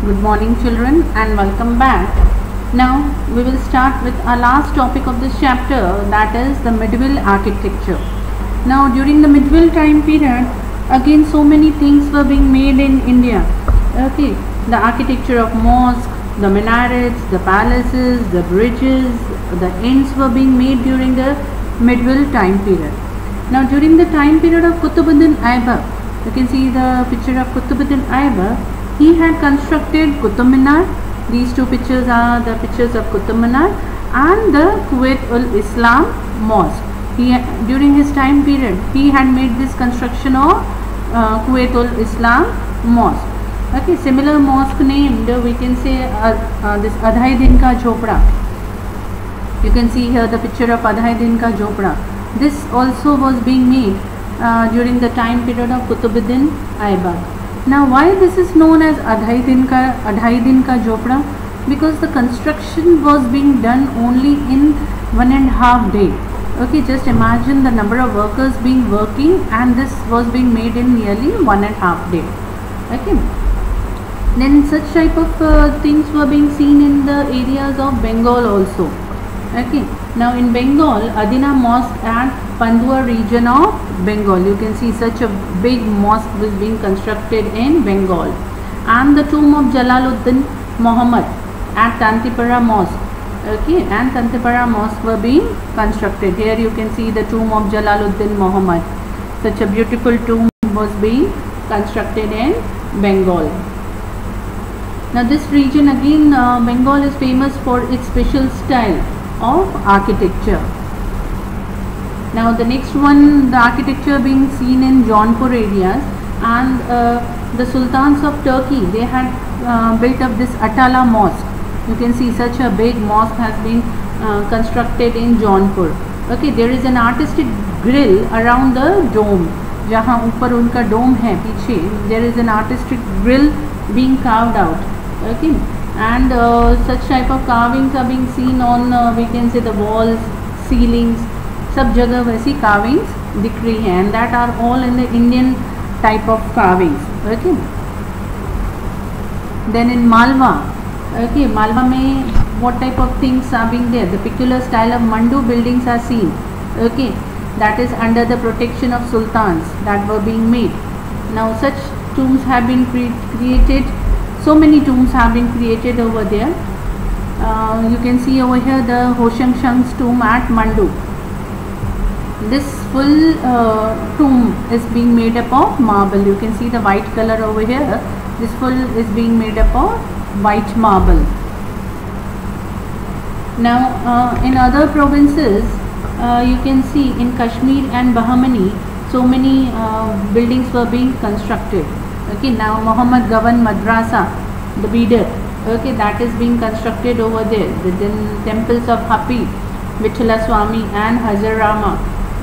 Good morning children and welcome back. Now we will start with our last topic of this chapter, that is the medieval architecture. Now during the medieval time period, again so many things were being made in India. Okay, the architecture of mosques, the minarets, the palaces, the bridges, the inns were being made during the medieval time period. Now during the time period of Qutbuddin Aibak, you can see the picture of Qutbuddin Aibak. He had constructed Qutub Minar. These two pictures are the pictures of Qutub Minar and the Kuwait-ul-Islam Mosque. During his time period, he had made this construction of Kuwait-ul-Islam Mosque. Okay, similar mosque named, we can say this Adhai Din Ka Jhopda. You can see here the picture of Adhai Din Ka Jhopda. This also was being made during the time period of Qutbuddin Aibak. Now why this is known as Adhai Din Ka Jhopda? Because the construction was being done only in 1.5 day. Okay, just imagine the number of workers being working, and this was being made in nearly 1.5 day. Okay. Then such type of things were being seen in the areas of Bengal also. Okay. Now in Bengal, Adina Mosque at Pandua region of Bengal, you can see such a big mosque was being constructed in Bengal, and the tomb of Jalaluddin Muhammad at Tantipara Mosque. Okay, and Tantipara Mosque were being constructed. Here you can see the tomb of Jalaluddin Muhammad. Such a beautiful tomb was being constructed in Bengal. Now this region again, Bengal is famous for its special style of architecture. Now the next one, the architecture being seen in Jaunpur areas, and the Sultans of Turkey, they had built up this Atala Mosque. You can see such a big mosque has been constructed in Jaunpur. Okay, there is an artistic grill around the dome. जहाँ ऊपर उनका dome है पीछे, there is an artistic grill being carved out. Okay, and such type of carvings are being seen on we can say the walls, ceilings. सब जगह वैसी carvings दिख रही हैं, and that are all in the Indian type of carvings. Okay. Then in Malwa, okay, Malwa में what type of things are being there? The peculiar style of Mandu buildings are seen. Okay, that is under the protection of sultans that were being made. Now such tombs have been created. So many tombs have been created over there. You can see over here the Hoshangshang's tomb at Mandu. This full tomb is being made up of marble. You can see the white color over here. This full is being made up of white marble. Now in other provinces, you can see in Kashmir and Bahmani, so many buildings were being constructed. Okay, now Muhammad Gawan Madrasa, the Bidar, okay, that is being constructed over there. Then temples of Hapi, Vithala Swami and Hazarama,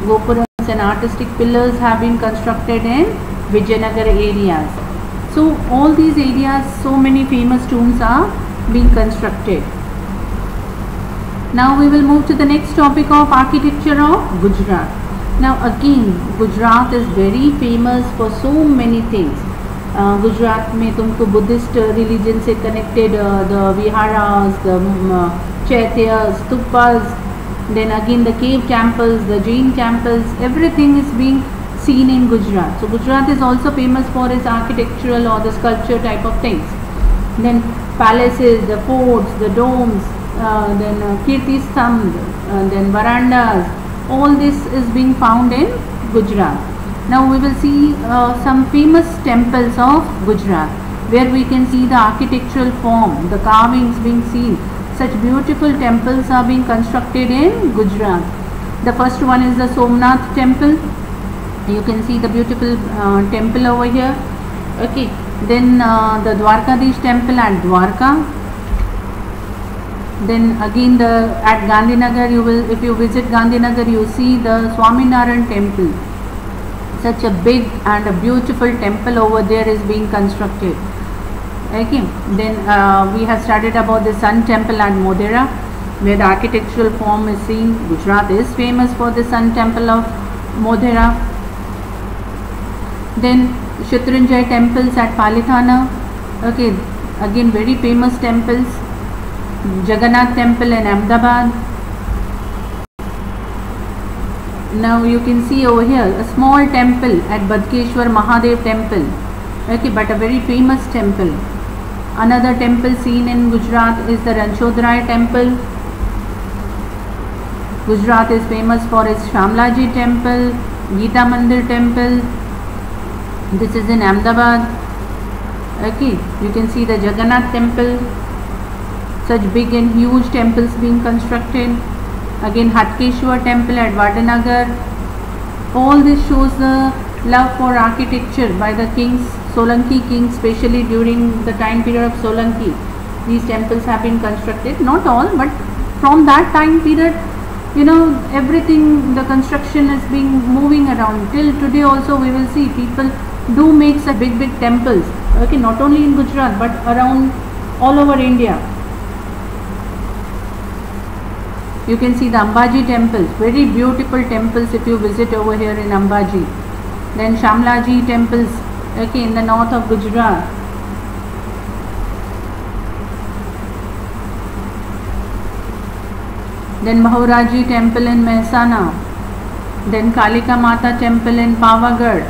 Gopurams and artistic pillars have been constructed in Vijayanagar areas. So all these areas, so many famous tombs are being constructed. Now we will move to the next topic of architecture of Gujarat. Now again, Gujarat is very famous for so many things. Gujarat में तुमको Buddhist religion से connected the viharas, the chaityas, stupas, then again the cave temples, the Jain temples, everything is being seen in Gujarat. So Gujarat is also famous for its architectural or the sculpture type of things. Then palaces, the forts, the domes, then Kirti Stambh, then verandas, all this is being found in Gujarat. Now we will see some famous temples of Gujarat, where we can see the architectural form, the carvings being seen. Such beautiful temples are being constructed in Gujarat. The first one is the Somnath temple. You can see the beautiful temple over here. Okay. Then the Dwarkadish temple at Dwarka. Then again at Gandhinagar, if you visit Gandhinagar, you see the Swaminarayan temple. Such a big and a beautiful temple over there is being constructed. Okay. Then we have studied about the Sun temple at Modhera, where the architectural form is seen. Gujarat is famous for the Sun temple of Modhera. Then Shatrunjay temples at Palitana. Okay, Again very famous temples. Jagannath temple in Ahmedabad. Now you can see over here a small temple at Badkeshwar Mahadev temple. Okay, but a very famous temple. Another temple seen in Gujarat is the Ranchodrai temple. Gujarat is famous for its Shamlaji temple, Gita Mandir temple. This is in Ahmedabad. Okay, you can see the Jagannath temple. Such big and huge temples being constructed. Again Hatkeshwar temple at Vadanagar. All this shows the love for architecture by the kings, Solanki kings, especially during the time period of Solanki. These temples have been constructed, not all, but from that time period, you know, everything, the construction is being moving around. Till today also we will see people do make such big temples. Okay, not only in Gujarat but around all over India. You can see the Ambaji temples, very beautiful temples if you visit over here in Ambaji. Then Shamlaji temples, okay, in the north of Gujarat. Then Mahoraji temple in Mehsana. Then Kalika Mata temple in Pavagadh.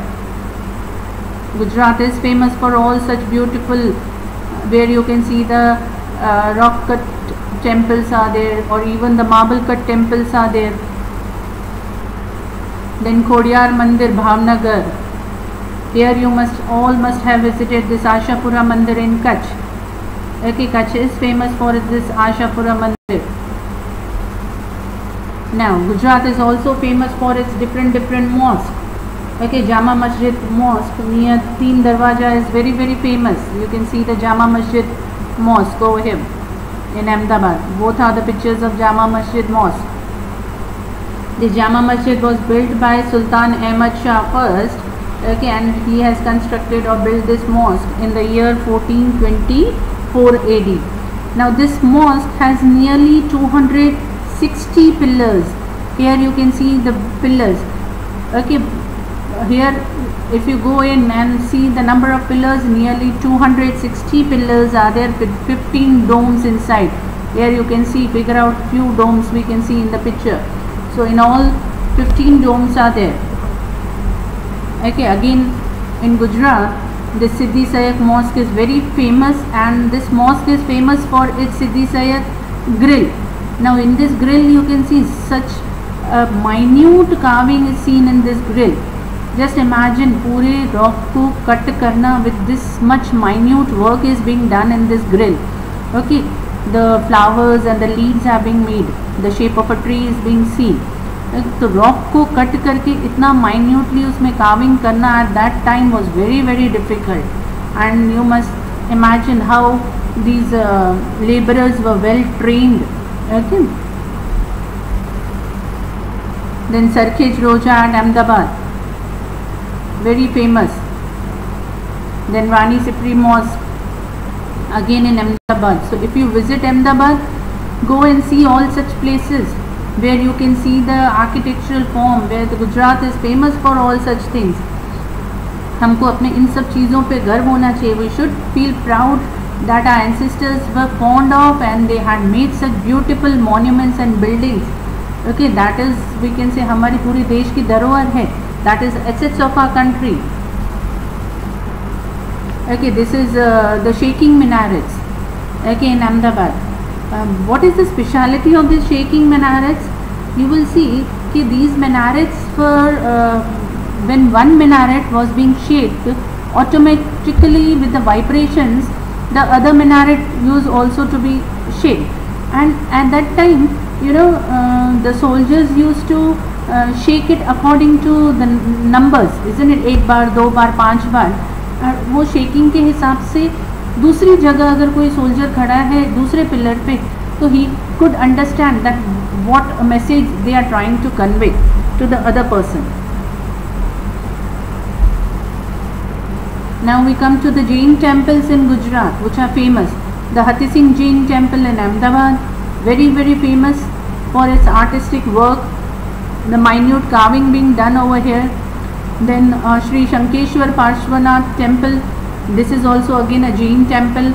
Gujarat is famous for all such beautiful, where you can see the rock cut temples are there, or even the marble cut temples are there. Then Khodiyar Mandir, Bhavnagar. Here you all must have visited this Ashapura Mandir in Kutch. Okay, Kutch is famous for this Ashapura Mandir. Now Gujarat is also famous for its different mosques. Okay, Jama Masjid Mosque near Teen Darwaja is very famous. You can see the Jama Masjid Mosque over here in Ahmedabad. Both are the pictures of Jama Masjid Mosque. The Jama Masjid was built by Sultan Ahmad Shah first, okay, and he has constructed or built this mosque in the year 1424 AD. Now this mosque has nearly 260 pillars. Here you can see the pillars. Okay, here if you go in and see the number of pillars, nearly 260 pillars are there with 15 domes inside. Here you can see, figure out few domes we can see in the picture. So in all 15 domes are there. Okay, again in Gujarat, the Siddhi Sayak mosque is very famous, and this mosque is famous for its Siddhi Sayak grill. Now in this grill you can see such a minute carving is seen in this grill. Just imagine पूरे rock को cut करना with this much minute work is being done in this grill. Okay, the flowers and the leaves are being made. The shape of a tree is being seen. तो rock को cut करके इतना minutely उसमें carving करना at that time was very difficult. And you must imagine how these laborers were well trained. Okay. Then Sarkhej Roja at Ahmedabad, very famous. Then Rani Sipri Mosque, again in Ahmedabad. So if you visit Ahmedabad, go and see all such places where you can see the architectural form, where the Gujarat is famous for all such things. हमको अपने इन सब चीज़ों पे गर्व होना चाहिए. We should feel proud that our ancestors were fond of and they had made such beautiful monuments and buildings. Okay, that is, we can say, हमारी पूरी देश की धरोहर है. That is assets of our country. Okay, this is the shaking minarets. Okay, in Ahmedabad. What is the speciality of these shaking minarets? You will see that these minarets were, when one minaret was being shaked, automatically with the vibrations, the other minaret used also to be shaken. And at that time, you know, the soldiers used to shake it according to the numbers, isn't it? एक बार, दो बार, पांच बार. वो shaking के हिसाब से दूसरी जगह अगर कोई सोल्जर खड़ा है दूसरे पिलर पे, तो he could understand that what a message they are trying to convey to the other person. Now we come to the Jain temples in Gujarat, which are famous. The Hati Singh Jain temple in Ahmedabad, very famous for its artistic work, the minute carving being done over here. Then Sri Shankeshwar Parshvanath temple, this is also again a Jain temple.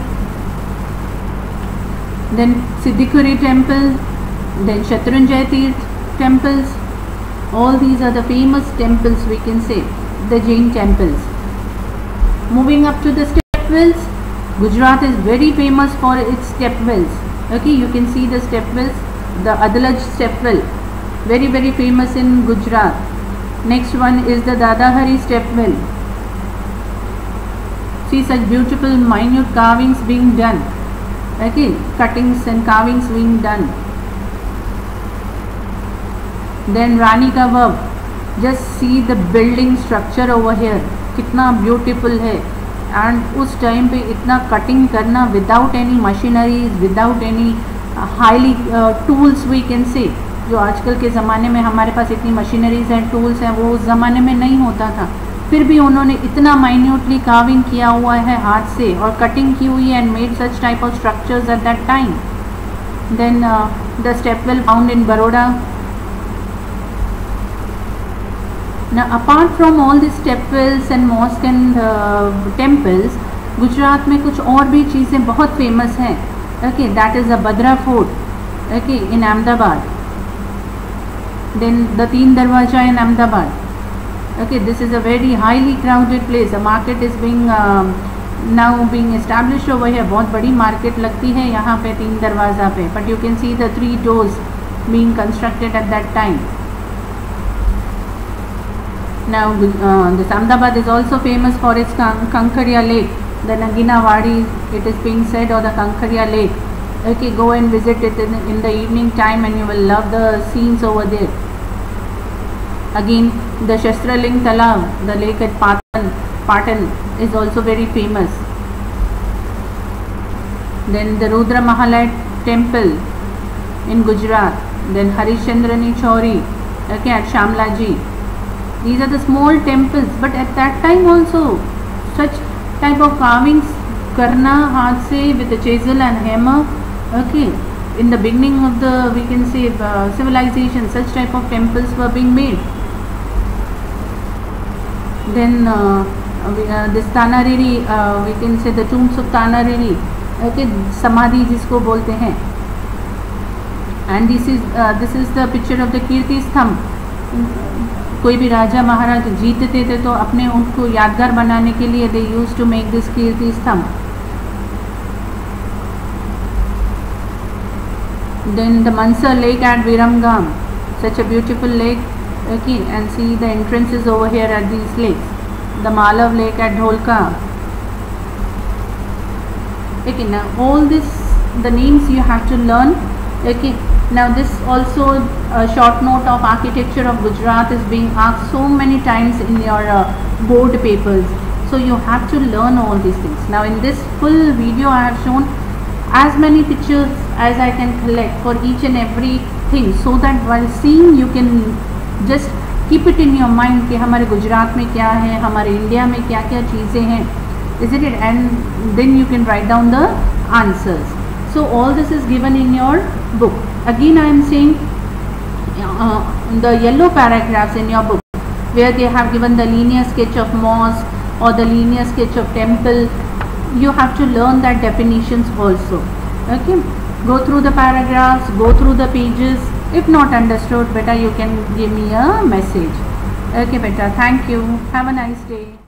then Siddhikuri temple, then Shatrunjay Tirth temples. All these are the famous temples, we can say, the Jain temples. Moving up to the step wells, Gujarat is very famous for its step wells. Okay, you can see the step wells, the Adalaj step well, very very famous in Gujarat. Next one is the Dadahari step well. See such beautiful minute carvings being done. Okay, cuttings and carvings being done. Then Rani ka Vav. Just see the building structure over here. कितना beautiful है. And उस time पे इतना cutting करना without any machineries, without any highly tools we can say. जो आजकल के ज़माने में हमारे पास इतनी मशीनरीज हैं, टूल्स हैं, वो उस ज़माने में नहीं होता था. फिर भी उन्होंने इतना माइन्यूटली कार्विंग किया हुआ है हाथ से और कटिंग की हुई है and made such type of structures at that time. Then the step well found in Baroda. Now apart from all these step wells and mosque and temples, Gujarat में कुछ और भी चीज़ें बहुत फेमस हैं. Okay, that is the Badra Fort. Okay, in Ahmedabad. Then the Teen Darwaja in Ahmedabad. Okay, this is a very highly crowded place. The market is being now being established over here. बहुत बड़ी market लगती है यहाँ पे तीन दरवाज़ा पे. But you can see the 3 doors being constructed at that time. Now this Ahmedabad is also famous for its Kankaria Lake, the Nagina Wadi, it is being said, or the Kankaria Lake. Okay, go and visit it in the evening time and you will love the scenes over there. Again, the Shastraling Talab, the lake at Patan is also very famous. Then the Rudra Mahalaya temple in Gujarat. Then Harishchandrani Chauri, okay, at Shamlaji. These are the small temples, but at that time also such type of carvings karna haath se with a chisel and hammer. Okay, in the beginning of the, we can say, civilization, such type of temples were being made. Then this Tanariri, we can say the tombs of Tanariri. Okay, Samadhi जिसको बोलते हैं. And this is the picture of the Kirti Sthamb. कोई भी राजा महाराज जीतते थे तो अपने उनको यादगार बनाने के लिए they use to make this Kirti Stambh. Then the Mansar Lake at Viramgam, such a beautiful lake. Okay, and see the entrances over here at these lakes. The Malav Lake at Dholka. Okay, now all this, the names you have to learn. Okay, now this also a short note of architecture of Gujarat is being asked so many times in your board papers, so you have to learn all these things. Now in this full video I have shown as many pictures as I can collect for each and every thing, so that while seeing you can just keep it in your mind कि हमारे गुजरात में क्या है, हमारे India में क्या क्या चीज़ें हैं, isn't it? And then you can write down the answers. So all this is given in your book. Again I am saying the yellow paragraphs in your book where they have given the linear sketch of mosque or the linear sketch of temple, you have to learn that definitions also. Okay, go through the paragraphs, go through the pages. If not understood, beta, you can give me a message. Okay beta, thank you, have a nice day.